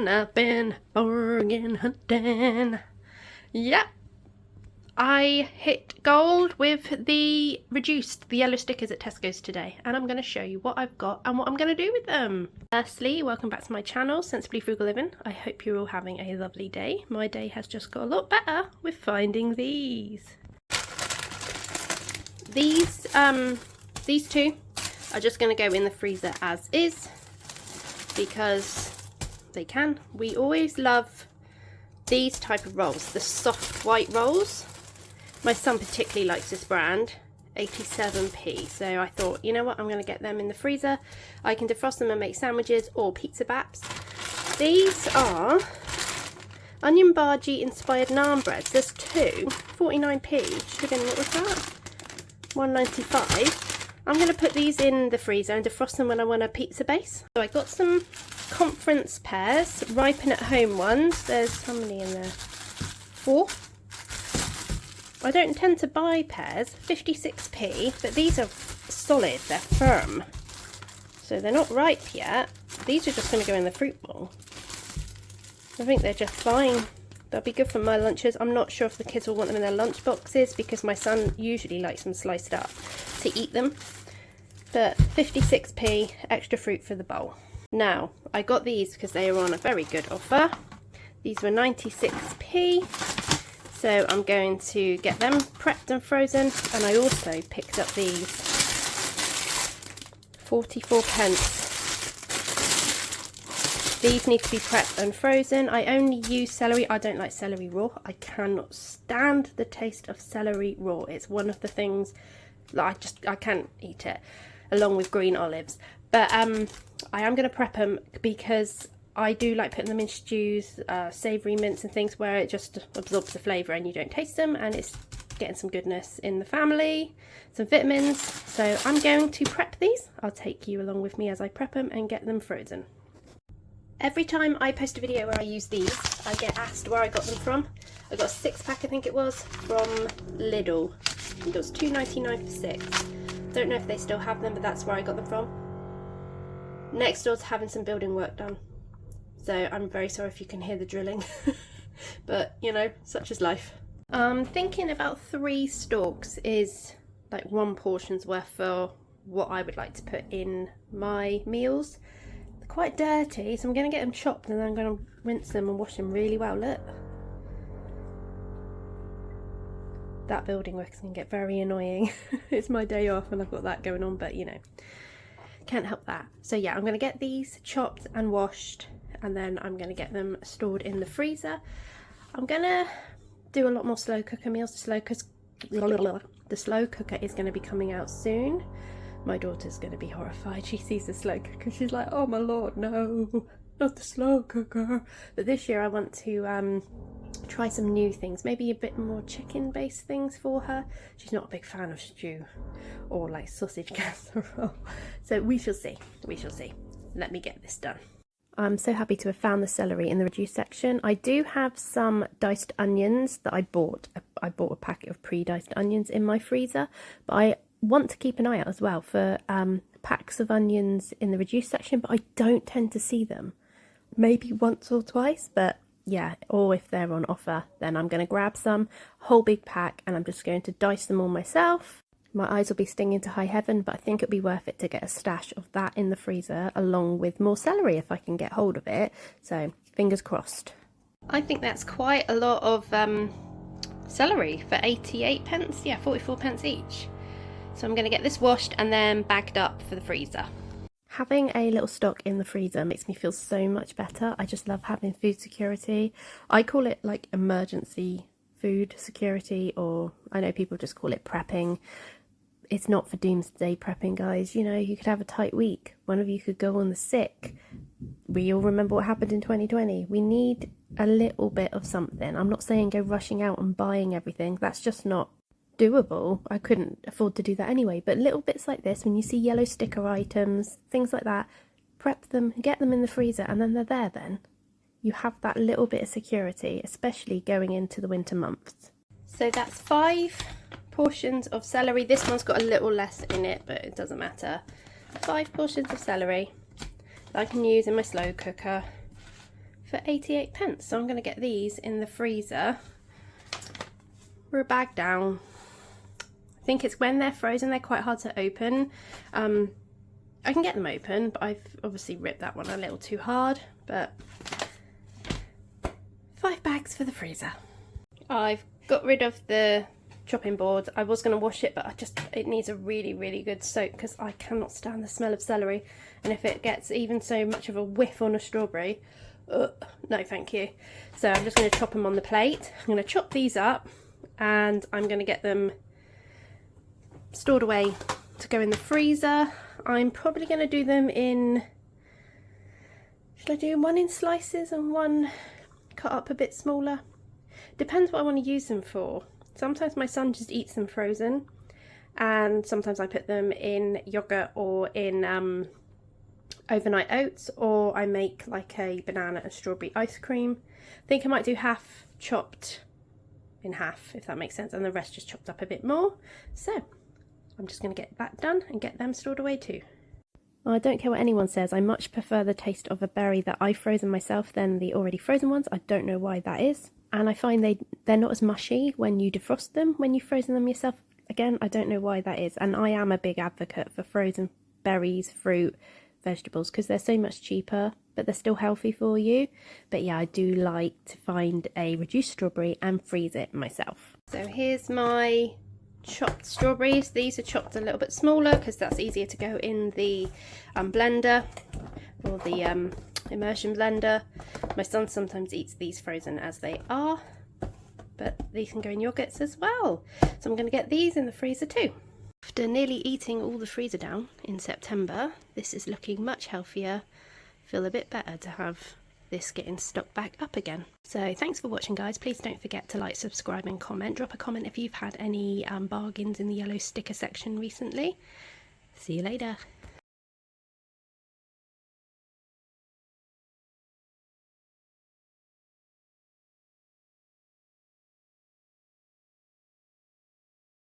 I've been bargain hunting. Yep, I hit gold with the yellow stickers at Tesco's today, and I'm going to show you what I've got and what I'm going to do with them. Firstly, welcome back to my channel, Sensibly Frugal Living. I hope you're all having a lovely day. My day has just got a lot better with finding these. These two are just going to go in the freezer as is because they can. We always love these type of rolls, the soft white rolls. My son particularly likes this brand, 87p. So I thought, you know what, I'm going to get them in the freezer. I can defrost them and make sandwiches or pizza baps. These are onion bhaji inspired naan breads. There's two, 49p. Should have been, what was that? 1.95. I'm going to put these in the freezer and defrost them when I want a pizza base. So I got some conference pears, ripen at home ones. There's how many in there? 4. I don't tend to buy pears, 56p, but these are solid, they're firm. So they're not ripe yet. These are just going to go in the fruit bowl. I think they're just fine. They'll be good for my lunches. I'm not sure if the kids will want them in their lunch boxes because my son usually likes them sliced up to eat them. But 56p, extra fruit for the bowl. Now, I got these because they were on a very good offer. These were 96p. So I'm going to get them prepped and frozen. And I also picked up these 44p. These need to be prepped and frozen. I only use celery. I don't like celery raw. I cannot stand the taste of celery raw. It's one of the things that I can't eat it, along with green olives. But I am going to prep them because I do like putting them in stews, savoury mince and things where it just absorbs the flavour and you don't taste them, and it's getting some goodness in the family, some vitamins. So I'm going to prep these. I'll take you along with me as I prep them and get them frozen. Every time I post a video where I use these, I get asked where I got them from. I got a 6-pack, I think it was, from Lidl. I think it was £2.99 for 6. Don't know if they still have them, but that's where I got them from. Next door's having some building work done. So I'm very sorry if you can hear the drilling. But, you know, such is life. I'm thinking about 3 stalks is like 1 portion's worth for what I would like to put in my meals. Quite dirty, so I'm going to get them chopped and then I'm going to rinse them and wash them really well. Look, that building work is going to get very annoying. It's my day off and I've got that going on, but you know, can't help that. So yeah, I'm going to get these chopped and washed and then I'm going to get them stored in the freezer. I'm going to do a lot more slow cooker meals. The slow cooker is going to be coming out soon. My daughter's going to be horrified. She sees the slow cooker. She's like, oh my lord, no, not the slow cooker. But this year I want to try some new things. Maybe a bit more chicken based things for her. She's not a big fan of stew or like sausage casserole. So we shall see. We shall see. Let me get this done. I'm so happy to have found the celery in the reduced section. I do have some diced onions that I bought. I bought a packet of pre-diced onions in my freezer, but I want to keep an eye out as well for packs of onions in the reduced section, but I don't tend to see them. Maybe once or twice, but yeah, or if they're on offer, then I'm going to grab some whole big pack and I'm just going to dice them all myself. My eyes will be stinging to high heaven, but I think it'd be worth it to get a stash of that in the freezer along with more celery if I can get hold of it. So fingers crossed. I think that's quite a lot of celery for 88p. Yeah, 44p each. So I'm going to get this washed and then bagged up for the freezer. Having a little stock in the freezer makes me feel so much better. I just love having food security. I call it like emergency food security, or I know people just call it prepping. It's not for doomsday prepping, guys. You know, you could have a tight week. One of you could go on the sick. We all remember what happened in 2020. We need a little bit of something. I'm not saying go rushing out and buying everything. That's just not doable. I couldn't afford to do that anyway, but little bits like this, when you see yellow sticker items, things like that, prep them, get them in the freezer, and then they're there. Then you have that little bit of security, especially going into the winter months. So that's 5 portions of celery. This one's got a little less in it, but it doesn't matter. 5 portions of celery that I can use in my slow cooker. for 88p. So I'm going to get these in the freezer. We're a bag down. I think it's when they're frozen, they're quite hard to open. I can get them open, but I've obviously ripped that one a little too hard. But 5 bags for the freezer. I've got rid of the chopping board. I was going to wash it, but it needs a really good soak because I cannot stand the smell of celery, and if it gets even so much of a whiff on a strawberry, no thank you. So I'm just going to chop them on the plate. I'm going to chop these up and I'm going to get them stored away to go in the freezer. I'm probably going to do them in, should I do one in slices and one cut up a bit smaller? Depends what I want to use them for. Sometimes my son just eats them frozen, and sometimes I put them in yogurt or in overnight oats, or I make like a banana and strawberry ice cream. I think I might do half chopped in half, if that makes sense, and the rest just chopped up a bit more. So I'm just going to get that done and get them stored away too. Well, I don't care what anyone says, I much prefer the taste of a berry that I've frozen myself than the already frozen ones. I don't know why that is. And I find they're not as mushy when you defrost them when you've frozen them yourself. Again, I don't know why that is. And I am a big advocate for frozen berries, fruit, vegetables, because they're so much cheaper, but they're still healthy for you. But yeah, I do like to find a reduced strawberry and freeze it myself. So here's my chopped strawberries. These are chopped a little bit smaller because that's easier to go in the blender, or the immersion blender. My son sometimes eats these frozen as they are, but these can go in yogurts as well. So I'm going to get these in the freezer too. After nearly eating all the freezer down in September, this is looking much healthier. Feel a bit better to have this getting stocked back up again. So thanks for watching, guys. Please don't forget to like, subscribe and comment. Drop a comment if you've had any bargains in the yellow sticker section recently. See you later.